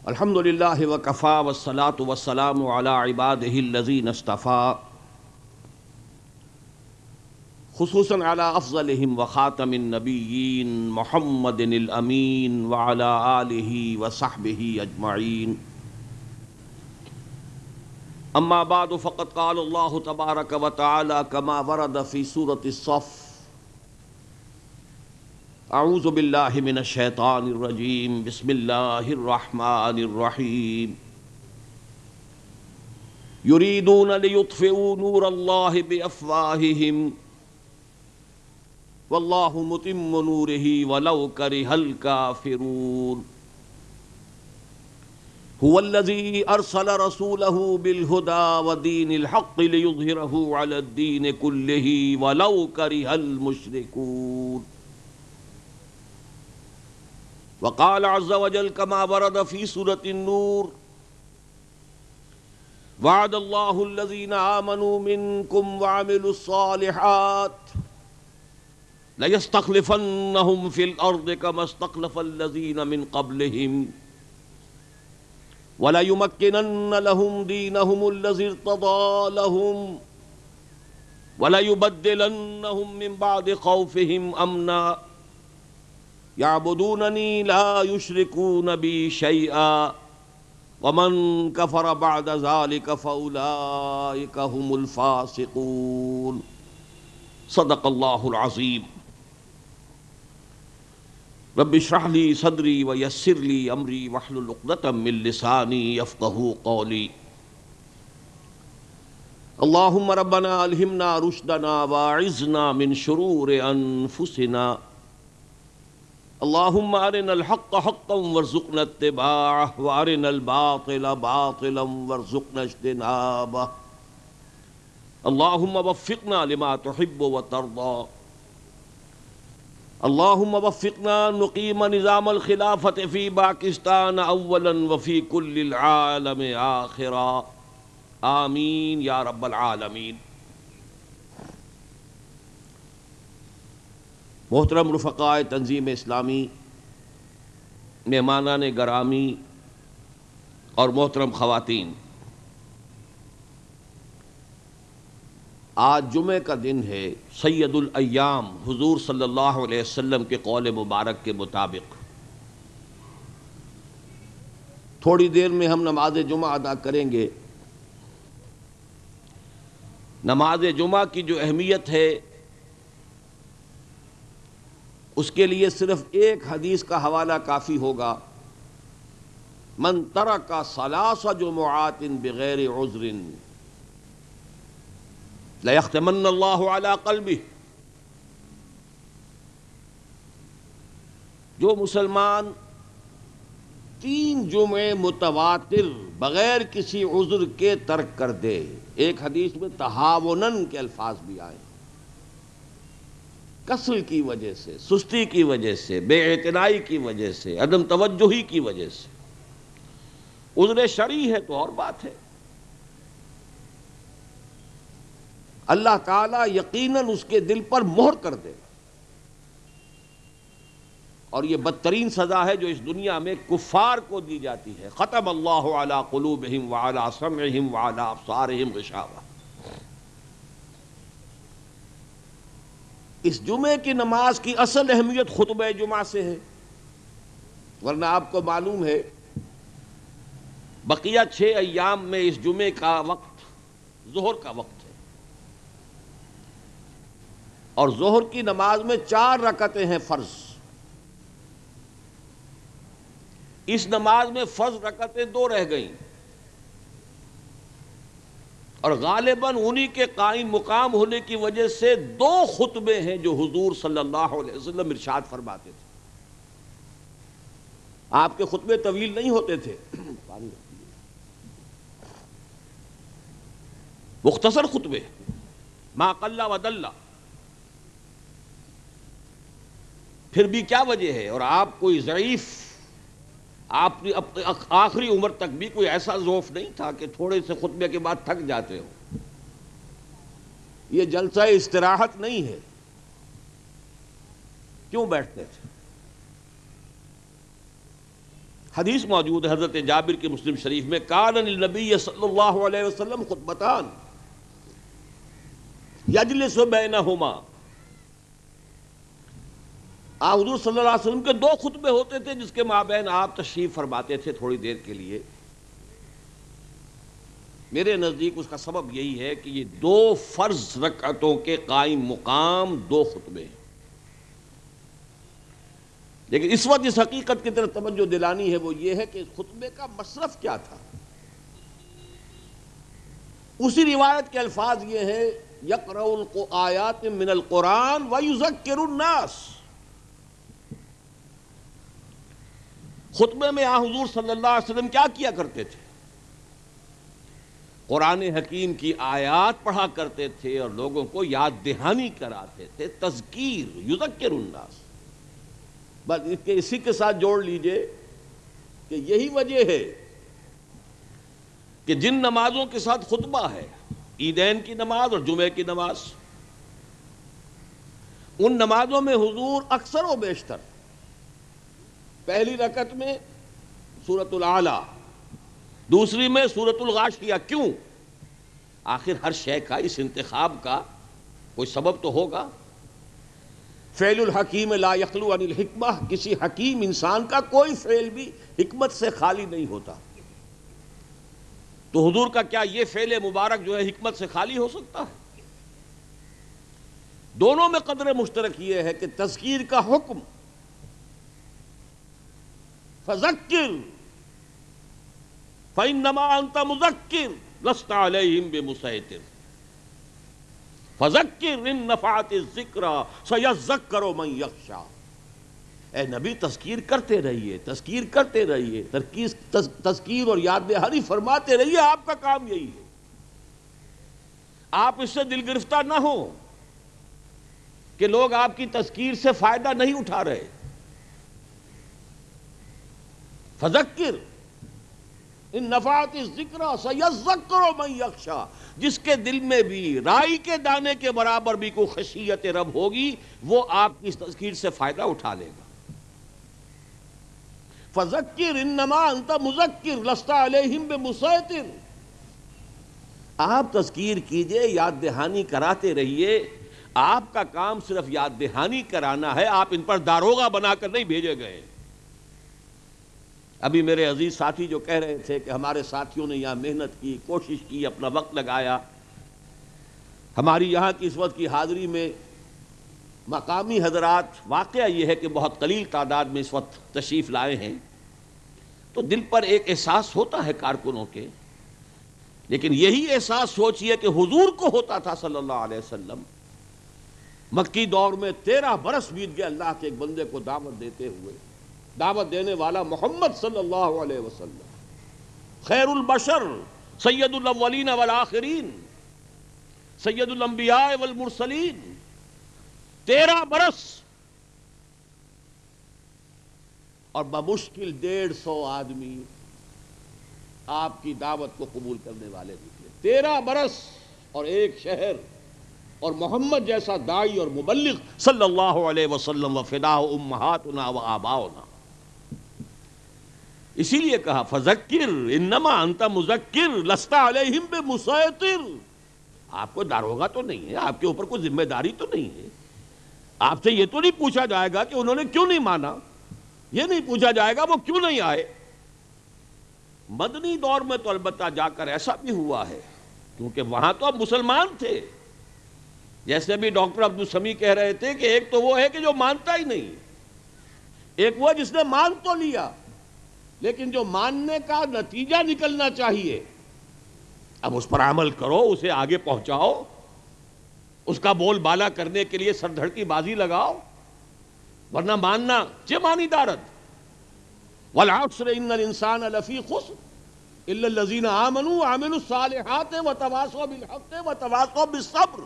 الحمد للہ وکفا والصلاة والسلام علی عباده الذین اصطفى خصوصا علی افضلهم وخاتم النبیین محمد الامین وعلی آلہ وصحبہ اجمعین. اما بعد فقد قال اللہ تبارک وتعالی کما ورد فی سورة الصف: اعوذ باللہ من الشیطان الرجیم بسم اللہ الرحمن الرحیم. یریدون لیطفئوا نور اللہ بافواہہم واللہ متم نورہ ولو کرہ الکافرون. هو الذی ارسل رسولہ بالہدی ودین الحق لیظہرہ علی الدین کلہ ولو کرہ المشرکون. وقال عز وجل كما ورد في سورة النور: وعد الله الذين آمنوا منكم وعملوا الصالحات ليستخلفنهم في الأرض كما استخلف الذين من قبلهم وليمكنن لهم دينهم الذي ارتضى لهم وليبدلنهم من بعد خوفهم أمنا يعبدونني لا يشركون بي شيئا ومن كفر بعد ذلك فأولئك هم الفاسقون. صدق الله العظيم. رب اشرح لي صدري ويسر لي أمري واحلل عقدة من لساني يفقهوا قولي. اللهم ربنا ألهمنا رشدنا واعذنا من شرور أنفسنا. اللهم ارنا الحق حقا وارزقنا اتباعه وارنا الباطل باطلا وارزقنا اجتنابه. اللهم وفقنا لما تحب وترضى. اللهم وفقنا نقيم نظام الخلافة في باكستان اولا وفي كل العالم آخرا. آمین یا رب العالمین. محترم رفقائے تنظیم اسلامی، مہمانان گرامی اور محترم خواتین، آج جمعہ کا دن ہے. سید الایام حضور صلی اللہ علیہ وسلم کے قول مبارک کے مطابق تھوڑی دیر میں ہم نماز جمعہ ادا کریں گے. نماز جمعہ کی جو اہمیت ہے اس کے لیے صرف ایک حدیث کا حوالہ کافی ہوگا: من ترک ثلاث جمعات بغیر عذر لیختمن اللہ علی قلبہ. جو مسلمان 3 جمعے متواتر بغیر کسی عذر کے ترک کر دے، ایک حدیث میں تہاونن کے الفاظ بھی آئے، کسل کی وجہ سے، سستی کی وجہ سے، بے اعتنائی کی وجہ سے، عدم توجہی کی وجہ سے، عذر شرعی ہے تو اور بات ہے، اللہ تعالیٰ یقیناً اس کے دل پر مہر کر دے. اور یہ بدترین سزا ہے جو اس دنیا میں کفار کو دی جاتی ہے. ختم اللہ علی قلوبہم وعلی سمعہم وعلی ابصارہم غشاوہ. اس جمعے کی نماز کی اصل اہمیت خطبہ جمعہ سے ہے، ورنہ آپ کو معلوم ہے بقیہ 6 ایام میں اس جمعے کا وقت ظہر کا وقت ہے، اور ظہر کی نماز میں 4 رکعتیں ہیں فرض. اس نماز میں فرض رکعتیں 2 رہ گئیں، اور غالباً انہی کے قائم مقام ہونے کی وجہ سے 2 خطبے ہیں جو حضور صلی اللہ علیہ وسلم ارشاد فرماتے تھے. آپ کے خطبے طویل نہیں ہوتے تھے، مختصر خطبے، ما قل و دل. پھر بھی کیا وجہ ہے؟ اور آپ کوئی ضعیف، آپ نے آخری عمر تک بھی کوئی ایسا ذوف نہیں تھا کہ تھوڑے سے خطبے کے بعد تھک جاتے ہو. یہ جلسہ استراحت نہیں ہے. کیوں بیٹھتے تھے؟ حدیث موجود ہے حضرت جابر کی مسلم شریف میں، کان للنبی صلی اللہ علیہ وسلم خطبتان یجلس بینہما، آپ حضور صلی اللہ علیہ وسلم کے دو خطبے ہوتے تھے جس کے مابین آپ تشریف فرماتے تھے تھوڑی دیر کے لیے۔ میرے نزدیک اس کا سبب یہی ہے کہ یہ دو فرض رکعتوں کے قائم مقام دو خطبے ہیں، لیکن اس وقت اس حقیقت کی طرف توجہ دلانی ہے، وہ یہ ہے کہ اس خطبے کا مصرف کیا تھا۔ اسی روایت کے الفاظ یہ ہیں، یقرأ آیات من القرآن ویذکر الناس۔ خطبے میں حضور صلی اللہ علیہ وسلم کیا کیا کرتے تھے؟ قرآن حکیم کی آیات پڑھا کرتے تھے اور لوگوں کو یاد دہانی کراتے تھے، تذکیر، یذکر الناس۔ بس اسی کے ساتھ جوڑ لیجئے کہ یہی وجہ ہے کہ جن نمازوں کے ساتھ خطبہ ہے، عیدین کی نماز اور جمعے کی نماز، ان نمازوں میں حضور اکثر و بیشتر پہلی رکعت میں سورۃ الاعلیٰ، دوسری میں سورۃ الغاشیہ۔ کیوں؟ آخر ہر شے کا، اس انتخاب کا کوئی سبب تو ہوگا۔ فعل الحکیم لا یخلو عن الحکمہ، کسی حکیم انسان کا کوئی فعل بھی حکمت سے خالی نہیں ہوتا، تو حضور کا کیا یہ فعل مبارک جو ہے حکمت سے خالی ہو سکتا ہے؟ دونوں میں قدر مشترک یہ ہے کہ تذکیر کا حکم، فذکر فإنما أنت مذکر لست علیہم بمسیطر، فذکر ان نفعت الذکریٰ سیذکر من یخشیٰ۔ اے نبی تذکیر کرتے رہیے، تذکیر کرتے رہیے، تذکیر اور یاد دہانی فرماتے رہیے، آپ کا کام یہی ہے۔ آپ اس سے دل گرفتہ نہ ہو کہ لوگ آپ کی تذکیر سے فائدہ نہیں اٹھا رہے۔ فذکر ان نفعت الذکریٰ سیذکر من یخشیٰ، جس کے دل میں بھی رائی کے دانے کے برابر بھی کوئی خشیت رب ہوگی، وہ آپ کی تذکیر سے فائدہ اٹھا لے گا۔ فذکر انما انت مذکر لست علیہم بمسیطر، آپ تذکیر کیجئے، یاد دہانی کراتے رہیے۔ آپ کا کام صرف یاد دہانی کرانا ہے، آپ ان پر داروغہ بنا کر نہیں بھیجے گئے۔ ابھی میرے عزیز ساتھی جو کہہ رہے تھے کہ ہمارے ساتھیوں نے یہاں محنت کی، کوشش کی، اپنا وقت لگایا، ہماری یہاں کی اس وقت کی حاضری میں مقامی حضرات، واقعہ یہ ہے کہ بہت قلیل تعداد میں اس وقت تشریف لائے ہیں، تو دل پر ایک احساس ہوتا ہے کارکنوں کے، لیکن یہی احساس سوچئے کہ حضور کو ہوتا تھا صلی اللہ علیہ وسلم۔ مکی دور میں 13 برس بیت گئے اللہ کے ایک بندے کو دعوت دیتے ہوئے، دعوت دینے والا محمد صلی اللہ علیہ وسلم، خیر البشر، سید الاولین والآخرین، سید الانبیاء والمرسلین، 13 برس اور بمشکل 150 آدمی آپ کی دعوت کو قبول کرنے والے نکلے۔ 13 برس اور ایک شہر، اور محمد جیسا داعی اور مبلغ صلی اللہ علیہ وسلم، وفداء امہاتنا و آباؤنا۔ اسی لیے کہا فذکر انما انت مذکر لست علیہم بمسیطر، آپ کو داروغہ تو نہیں ہے، آپ کے اوپر کوئی ذمہ داری تو نہیں ہے۔ آپ سے یہ تو نہیں پوچھا جائے گا کہ انہوں نے کیوں نہیں مانا، یہ نہیں پوچھا جائے گا وہ کیوں نہیں آئے۔ مدنی دور میں تو البتہ جا کر ایسا بھی ہوا ہے، کیونکہ وہاں تو اب مسلمان تھے، جیسے بھی ڈاکٹر عبدالسمیع کہہ رہے تھے کہ ایک تو وہ ہے کہ جو مانتا ہی نہیں، ایک وہ جس نے مان تو لیا، لیکن جو ماننے کا نتیجہ نکلنا چاہیے اب اس پر عمل کرو، اسے آگے پہنچاؤ، اس کا بول بالا کرنے کے لیے سر دھڑ کی بازی لگاؤ، ورنہ ماننا چہ مانی دارد۔ والعصر ان الانسان لفی خسر الا الذین آمنوا وعملوا الصالحات وتواصوا بالحق وتواصوا بالصبر۔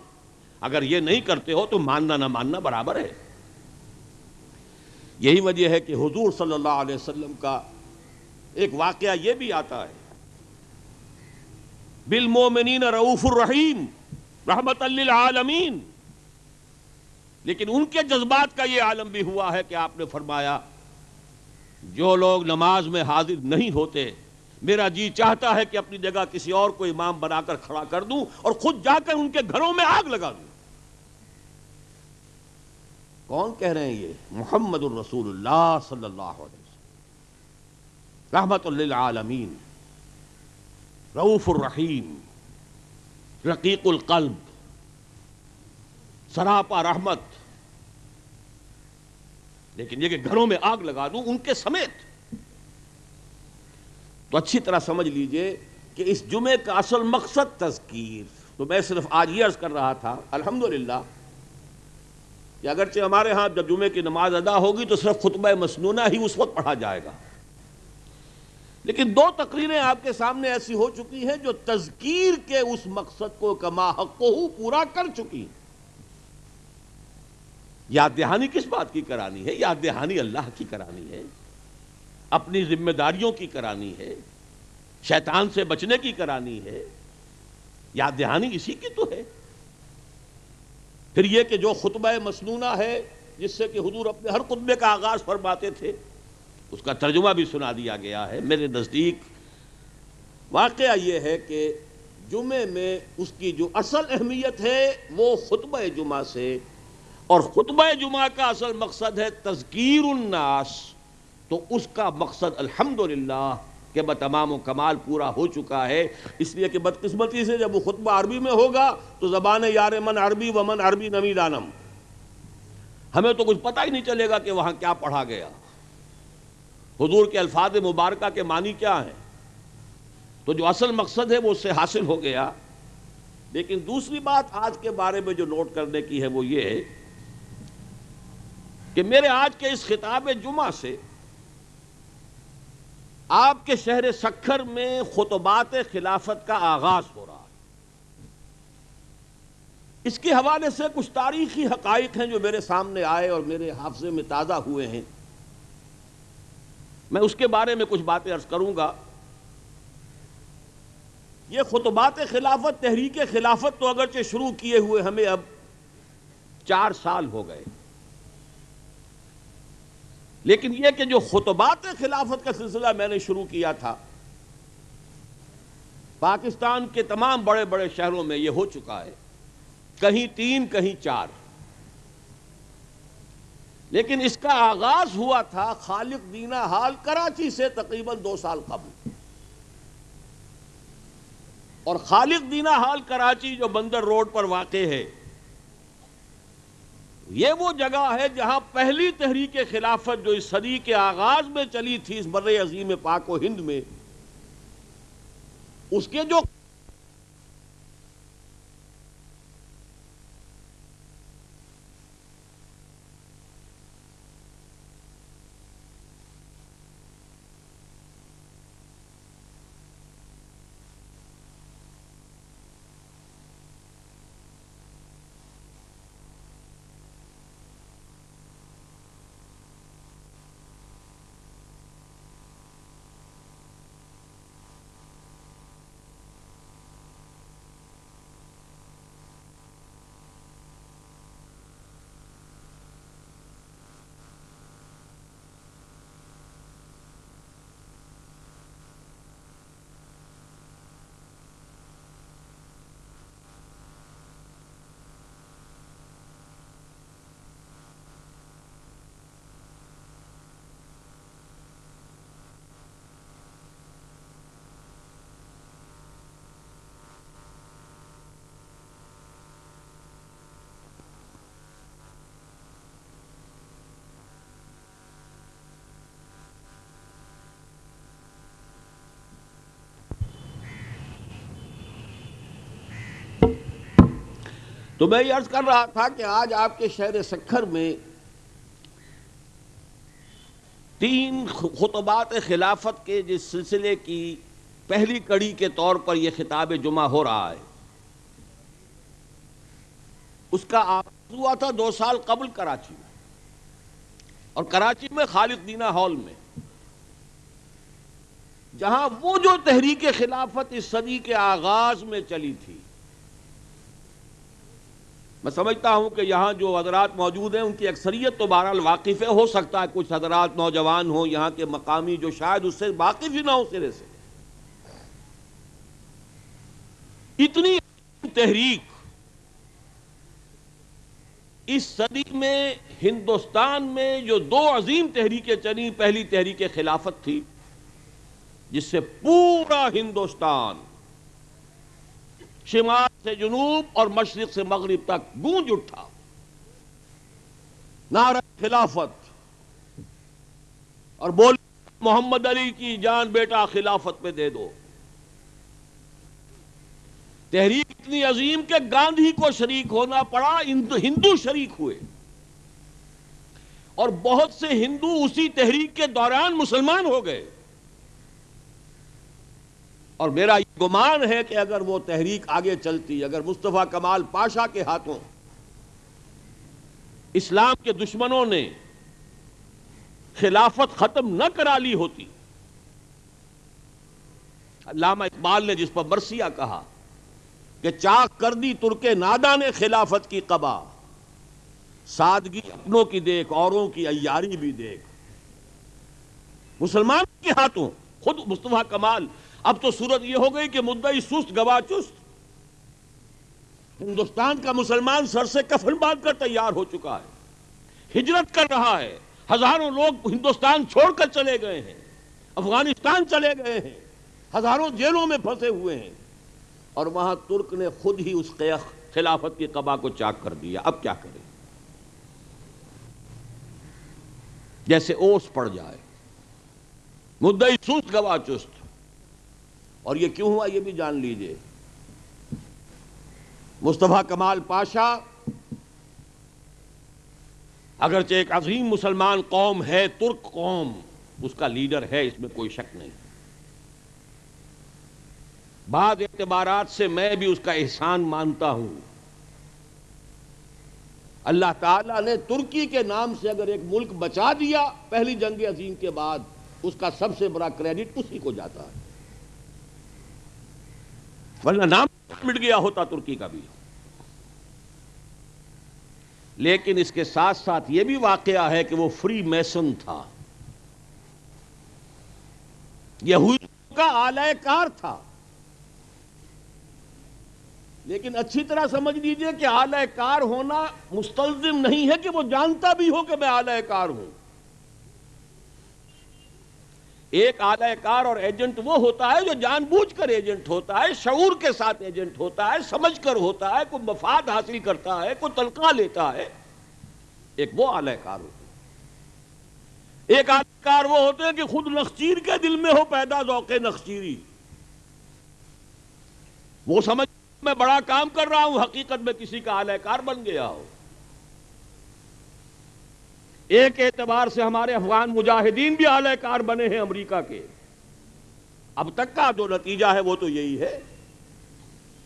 اگر یہ نہیں کرتے ہو تو ماننا نہ ماننا برابر ہے۔ یہی وجہ ہے کہ حضور صلی اللہ علیہ وسلم کا ایک واقعہ یہ بھی آتا ہے، بالمومنین رؤوف الرحیم رحمت للعالمین، لیکن ان کے جذبات کا یہ عالم بھی ہوا ہے کہ آپ نے فرمایا جو لوگ نماز میں حاضر نہیں ہوتے میرا جی چاہتا ہے کہ اپنی جگہ کسی اور کو امام بنا کر کھڑا کر دوں اور خود جا کر ان کے گھروں میں آگ لگا دوں۔ کون کہہ رہے ہیں یہ؟ محمد الرسول اللہ صلی اللہ علیہ وسلم، رحمت للعالمین، رؤوف الرحیم، رقیق القلب، سراپا رحمت۔ لیکن یہ کہ گھروں میں آگ لگا دوں ان کے سمیت، تو اچھی طرح سمجھ لیجئے کہ اس جمعے کا اصل مقصد تذکیر۔ تو میں صرف آج یہ عرض کر رہا تھا الحمدللہ کہ اگرچہ ہمارے ہاں جب جمعے کی نماز ادا ہوگی تو صرف خطبہ مسنونہ ہی اس وقت پڑھا جائے گا، لیکن دو تقریریں آپ کے سامنے ایسی ہو چکی ہیں جو تذکیر کے اس مقصد کو کما حقہ پورا کر چکی ہیں۔ یاد دہانی کس بات کی کرانی ہے؟ یاد دہانی اللہ کی کرانی ہے، اپنی ذمہ داریوں کی کرانی ہے، شیطان سے بچنے کی کرانی ہے، یاد دہانی اسی کی تو ہے۔ پھر یہ کہ جو خطبہ مسنونہ ہے جس سے کہ حضور اپنے ہر خطبے کا آغاز فرماتے تھے، اس کا ترجمہ بھی سنا دیا گیا ہے۔ میرے نزدیک واقعہ یہ ہے کہ جمعے میں اس کی جو اصل اہمیت ہے وہ خطبہ جمعہ سے، اور خطبہ جمعہ کا اصل مقصد ہے تذکیر الناس، تو اس کا مقصد الحمدللہ کہ بتمام و کمال پورا ہو چکا ہے۔ اس لیے کہ بدقسمتی سے جب وہ خطبہ عربی میں ہوگا تو زبان یار من عربی ومن عربی نمی دانم، ہمیں تو کچھ پتہ ہی نہیں چلے گا کہ وہاں کیا پڑھا گیا، حضور کے الفاظ مبارکہ کے معنی کیا ہیں۔ تو جو اصل مقصد ہے وہ اس سے حاصل ہو گیا۔ لیکن دوسری بات آج کے بارے میں جو نوٹ کرنے کی ہے وہ یہ ہے کہ میرے آج کے اس خطاب جمعہ سے آپ کے شہر سکھر میں خطبات خلافت کا آغاز ہو رہا ہے۔ اس کے حوالے سے کچھ تاریخی حقائق ہیں جو میرے سامنے آئے اور میرے حافظے میں تازہ ہوئے ہیں، میں اس کے بارے میں کچھ باتیں عرض کروں گا۔ یہ خطبات خلافت، تحریک خلافت تو اگرچہ شروع کیے ہوئے ہمیں اب 4 سال ہو گئے، لیکن یہ کہ جو خطبات خلافت کا سلسلہ میں نے شروع کیا تھا پاکستان کے تمام بڑے بڑے شہروں میں یہ ہو چکا ہے، کہیں 3 کہیں 4، لیکن اس کا آغاز ہوا تھا خالق دینہ ہال کراچی سے تقریباً 2 سال قبل۔ اور خالق دینہ ہال کراچی جو بندر روڈ پر واقع ہے، یہ وہ جگہ ہے جہاں پہلی تحریک خلافت جو اس صدی کے آغاز میں چلی تھی اس بر عظیم پاک و ہند میں، اس کے جو تو میں یہ عرض کر رہا تھا کہ آج آپ کے شہر سکھر میں 3 خطبات خلافت کے جس سلسلے کی پہلی کڑی کے طور پر یہ خطاب جمعہ ہو رہا ہے، اس کا آغاز ہوا تھا 2 سال قبل کراچی میں، اور کراچی میں خالق دینہ ہال میں، جہاں وہ جو تحریک خلافت اس صدی کے آغاز میں چلی تھی، میں سمجھتا ہوں کہ یہاں جو حضرات موجود ہیں ان کی اکثریت تو بہرحال واقف ہے، ہو سکتا ہے کچھ حضرات نوجوان ہوں یہاں کے مقامی جو شاید اس سے واقف ہی نہ ہو سرے سے. اتنی تحریک اس صدی میں ہندوستان میں جو دو عظیم تحریکیں چلی، پہلی تحریک خلافت تھی جس سے پورا ہندوستان شمال سے جنوب اور مشرق سے مغرب تک گونج اٹھا، نعرہ خلافت، اور بول محمد علی کی جان بیٹا خلافت پہ دے دو. تحریک اتنی عظیم کہ گاندھی کو شریک ہونا پڑا، ہندو شریک ہوئے، اور بہت سے ہندو اسی تحریک کے دوران مسلمان ہو گئے. اور میرا یہ گمان ہے کہ اگر وہ تحریک آگے چلتی، اگر مصطفیٰ کمال پاشا کے ہاتھوں اسلام کے دشمنوں نے خلافت ختم نہ کرا لی ہوتی، علامہ اقبال نے جس پر مرثیہ کہا کہ چاک کر دی ترک ناداں نے خلافت کی قبا، سادگی اپنوں کی دیکھ اوروں کی عیاری بھی دیکھ. مسلمان کے ہاتھوں خود مصطفیٰ کمال. اب تو صورت یہ ہو گئی کہ مدعی سست گواہ چست. ہندوستان کا مسلمان سر سے کفن باندھ کر تیار ہو چکا ہے، ہجرت کر رہا ہے. ہزاروں لوگ ہندوستان چھوڑ کر چلے گئے ہیں، افغانستان چلے گئے ہیں، ہزاروں جیلوں میں پھنسے ہوئے ہیں، اور وہاں ترک نے خود ہی اس خلافت کی قبا کو چاک کر دیا. اب کیا کریں؟ جیسے اوس پڑ جائے، مدعی سست گواہ چست. اور یہ کیوں ہوا یہ بھی جان لیجئے. مصطفیٰ کمال پاشا اگرچہ ایک عظیم مسلمان قوم ہے، ترک قوم اس کا لیڈر ہے، اس میں کوئی شک نہیں. بعض اعتبارات سے میں بھی اس کا احسان مانتا ہوں. اللہ تعالیٰ نے ترکی کے نام سے اگر ایک ملک بچا دیا پہلی جنگ عظیم کے بعد، اس کا سب سے بڑا کریڈٹ اسی کو جاتا ہے، ورنہ نام مٹ گیا ہوتا ترکی کا بھی. لیکن اس کے ساتھ ساتھ یہ بھی واقعہ ہے کہ وہ فری میسن تھا، یہودیوں کا اعلی کار تھا. لیکن اچھی طرح سمجھ لیجئے کہ اعلی کار ہونا مستلزم نہیں ہے کہ وہ جانتا بھی ہو کہ میں اعلی کار ہوں. ایک اعلی کار اور ایجنٹ وہ ہوتا ہے جو جان بوجھ کر ایجنٹ ہوتا ہے، شعور کے ساتھ ایجنٹ ہوتا ہے، سمجھ کر ہوتا ہے، کوئی مفاد حاصل کرتا ہے، کوئی تنخواہ لیتا ہے. ایک وہ اعلی کار ہوتا ہے. ایک اعلی کار وہ ہوتے ہیں کہ خود نخچیر کے دل میں ہو پیدا ذوق نخچیری، وہ سمجھ میں بڑا کام کر رہا ہوں، حقیقت میں کسی کا اعلی کار بن گیا ہو. ایک اعتبار سے ہمارے افغان مجاہدین بھی اعلی کار بنے ہیں امریکہ کے. اب تک کا جو نتیجہ ہے وہ تو یہی ہے.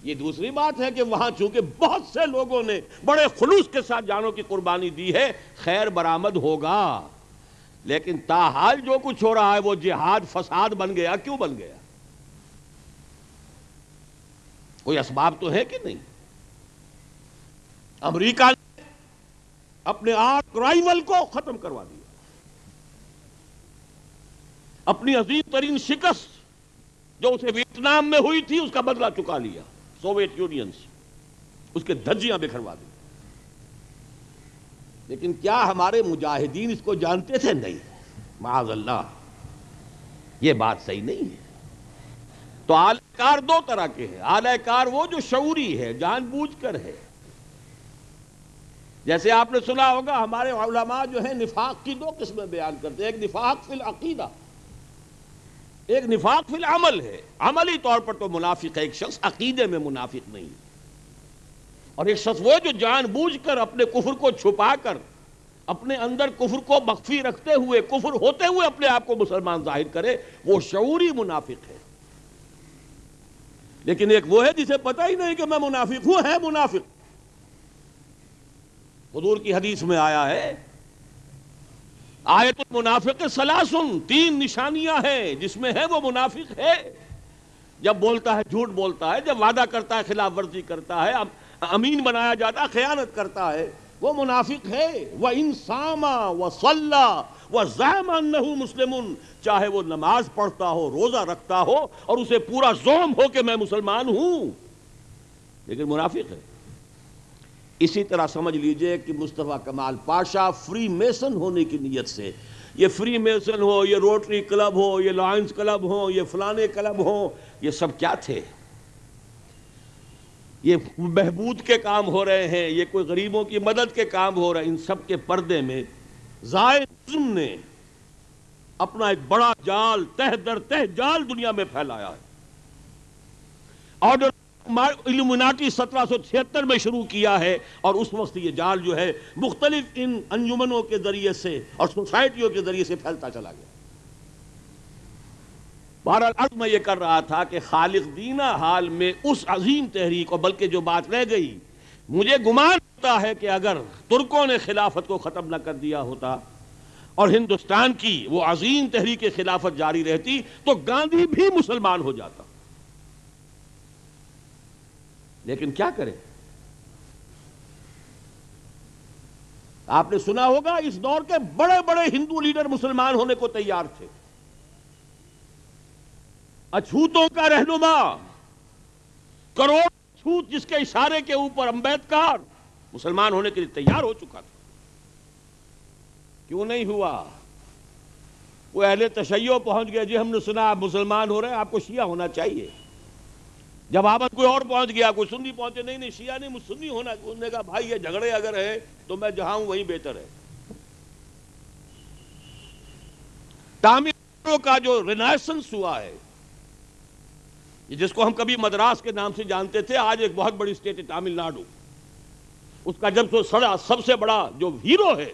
یہ دوسری بات ہے کہ وہاں چونکہ بہت سے لوگوں نے بڑے خلوص کے ساتھ جانوں کی قربانی دی ہے، خیر برآمد ہوگا. لیکن تاحال جو کچھ ہو رہا ہے وہ جہاد فساد بن گیا. کیوں بن گیا؟ کوئی اسباب تو ہے کہ نہیں؟ امریکہ نے اپنے آرک رائیول کو ختم کروا دیا، اپنی عظیم ترین شکست جو اسے ویتنام میں ہوئی تھی اس کا بدلہ چکا لیا. سوویت یونین سے اس کے دھجیاں بکھروا دی. لیکن کیا ہمارے مجاہدین اس کو جانتے تھے؟ نہیں، معاذ اللہ، یہ بات صحیح نہیں ہے. تو اعلی کار دو طرح کے ہیں. اعلی کار وہ جو شعوری ہے، جان بوجھ کر ہے. جیسے آپ نے سنا ہوگا ہمارے علماء جو ہیں نفاق کی دو قسمیں بیان کرتے ہیں. ایک نفاق فی العقیدہ، ایک نفاق فی العمل ہے. عملی طور پر تو منافق ہے ایک شخص، عقیدے میں منافق نہیں. اور ایک شخص وہ جو جان بوجھ کر اپنے کفر کو چھپا کر، اپنے اندر کفر کو مخفی رکھتے ہوئے، کفر ہوتے ہوئے اپنے آپ کو مسلمان ظاہر کرے، وہ شعوری منافق ہے. لیکن ایک وہ ہے جسے پتہ ہی نہیں کہ میں منافق ہوں، ہے منافق. حضور کی حدیث میں آیا ہے آیت المنافق ثلاثن، 3 نشانیاں ہیں جس میں ہے وہ منافق ہے. جب بولتا ہے جھوٹ بولتا ہے، جب وعدہ کرتا ہے خلاف ورزی کرتا ہے، امین بنایا جاتا خیانت کرتا ہے، وہ منافق ہے۔ وَإِن صَامَ وَصَلَّى وَزَعَمَ أَنَّهُ مُسْلِمٌ، چاہے وہ نماز پڑھتا ہو، روزہ رکھتا ہو اور اسے پورا زوم ہو کہ میں مسلمان ہوں، لیکن منافق ہے۔ اسی طرح سمجھ لیجئے کہ مصطفیٰ کمال پاشا فری میسن ہونے کی نیت سے، یہ فری میسن ہو، یہ روٹری کلب ہو، یہ لائنز کلب ہو، یہ فلانے کلب ہو، یہ سب کیا تھے؟ یہ بہبود کے کام ہو رہے ہیں، یہ کوئی غریبوں کی مدد کے کام ہو رہے ہیں۔ ان سب کے پردے میں زائدزم نے اپنا ایک بڑا جال، تہ در تہ جال دنیا میں پھیلایا ہے۔ آرڈر الومناٹی 1776 میں شروع کیا ہے، اور اس وقت یہ جال جو ہے مختلف ان انجمنوں کے ذریعے سے اور سوسائٹیوں کے ذریعے سے پھیلتا چلا گیا۔ بہرحال عرض میں یہ کر رہا تھا کہ خالق دینہ حال میں اس عظیم تحریک، اور بلکہ جو بات رہ گئی، مجھے گمان ہوتا ہے کہ اگر ترکوں نے خلافت کو ختم نہ کر دیا ہوتا اور ہندوستان کی وہ عظیم تحریک خلافت جاری رہتی تو گاندھی بھی مسلمان ہو جاتا، لیکن کیا کرے؟ آپ نے سنا ہوگا اس دور کے بڑے بڑے ہندو لیڈر مسلمان ہونے کو تیار تھے۔ اچھوتوں کا رہنما، کروڑ اچھوت جس کے اشارے کے اوپر امبیدکر مسلمان ہونے کے لیے تیار ہو چکا تھا، کیوں نہیں ہوا؟ وہ اہل تشیع پہنچ گئے، جی ہم نے سنا آپ مسلمان ہو رہے ہیں، آپ کو شیعہ ہونا چاہیے۔ جب آباد کوئی اور پہنچ گیا، کوئی سنی پہنچے، نہیں نہیں شیعہ نہیں، مجھ سنی ہونا۔ انہوں نے کہا بھائی یہ جھگڑے اگر ہے تو میں جہاں ہوں وہیں بہتر ہے۔ تامل کا جو رینیسنس ہوا ہے، جس کو ہم کبھی مدراس کے نام سے جانتے تھے، آج ایک بہت بڑی اسٹیٹ ہے تامل ناڈو، اس کا جب سب سے بڑا جو ہیرو ہے،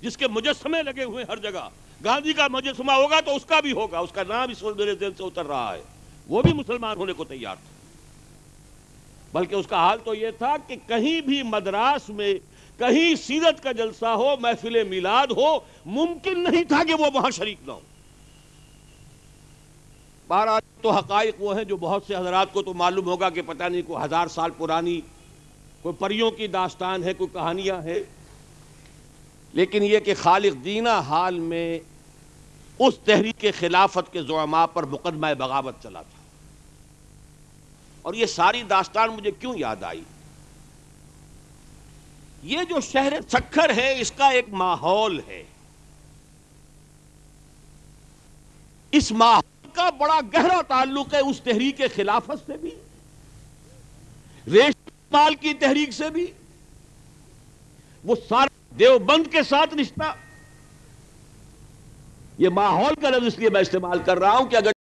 جس کے مجسمے لگے ہوئے ہر جگہ، گاندھی کا مجسمہ ہوگا تو اس کا بھی ہوگا، اس کا نام اس وقت میرے دل سے اتر رہا ہے، وہ بھی مسلمان ہونے کو تیار تھا۔ بلکہ اس کا حال تو یہ تھا کہ کہیں بھی مدراس میں کہیں سیرت کا جلسہ ہو، محفل میلاد ہو، ممکن نہیں تھا کہ وہ وہاں شریک نہ ہو۔ بہرحال تو حقائق وہ ہیں جو بہت سے حضرات کو تو معلوم ہوگا کہ پتہ نہیں کوئی 1000 سال پرانی کوئی پریوں کی داستان ہے، کوئی کہانیاں ہیں، لیکن یہ کہ خالق دینہ حال میں اس تحریک خلافت کے زعماء پر مقدمہ بغاوت چلا تھا۔ اور یہ ساری داستان مجھے کیوں یاد آئی؟ یہ جو شہر سکھر ہے، اس کا ایک ماحول ہے، اس ماحول کا بڑا گہرا تعلق ہے اس تحریک خلافت سے بھی، ریشم مال کی تحریک سے بھی، وہ سارے دیوبند کے ساتھ رشتہ۔ یہ ماحول کا لفظ اس لیے میں استعمال کر رہا ہوں کہ اگر